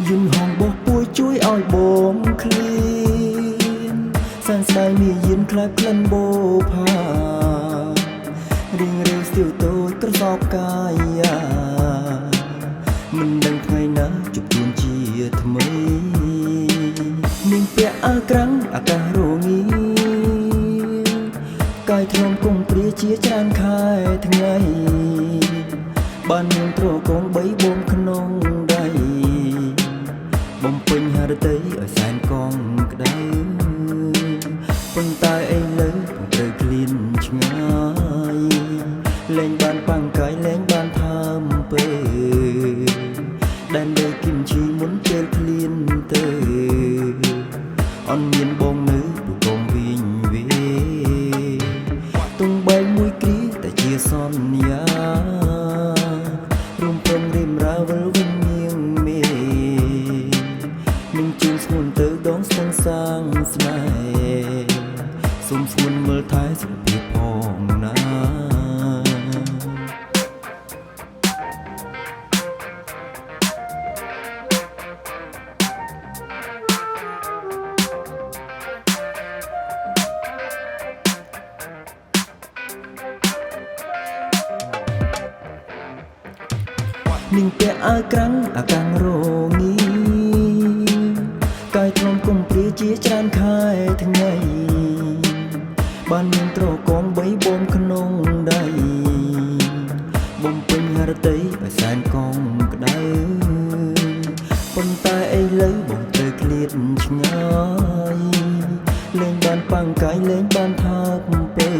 យឹមហងបោះពួយជួយឲ្យបងឃ្លៀនសែនស្ដាយមានយិនខ្លាចក្លិនបោផារៀងរើស្ទាវតូចក្រសោបកាយាមិនដឹងថ្ងៃណាជួបខ្លួនជាថ្មីមានពាក់អាក្រាំងអាកាសរងាកាយធ្នមគង់ព្រាជាច្រើនខែថ្ងៃបានមានត្រកងបីបងក្នុងដៃបំពេញហរតីឲ្យសែនកងក្ដៅប៉ុន្តែឥឡូវពុំត្រូវឃ្លានឆ្ងាយលែងបានបាំងកាយលែងបានថើមពេដែនលើគឹមឈីមុនពេលឃ្លានទៅអន់មានបងនៅទូកុំវិញវេទុំបែកមួយគ្រាតែជាសន្យារួមព្រមរៀមរាវល់វិញញៀងមេនឹងជូនស្ងួនទៅដងស្ទឹងសាងស្នេហ៍សុំស្ងួនមើលថែសុខភាពផងណានឹងពាក់អាវក្រាំងអាកាំងរងាកាយធ្នមគំព្រាជាច្រើនខែថ្ងៃបានមានត្រកងបីបងក្នុងដៃបំពេញហរតីឲ្យសែនកងក្ដៅប៉ុន្តែឥឡូវបងត្រូវឃ្លាតឆ្ងាយលែងបានបាំងកាយលែងបានថើបពេ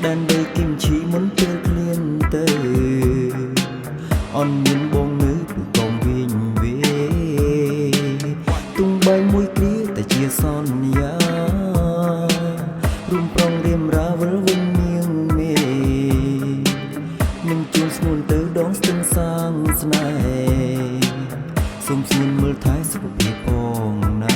ដែនដីគឹមឈីមុនពេលឃ្លានទៅអន់មានបងនៅទូកុំវិញវេទុំបែកមួយគ្រាតែជាសន្យារួមប្រងរៀមរាវល់វិញញៀងមេនឹងជួនស្ងួនទៅដងស្ទឹងសាងស្នេហ៍សុំស្ងួនមើលថែសុខភាពផងណា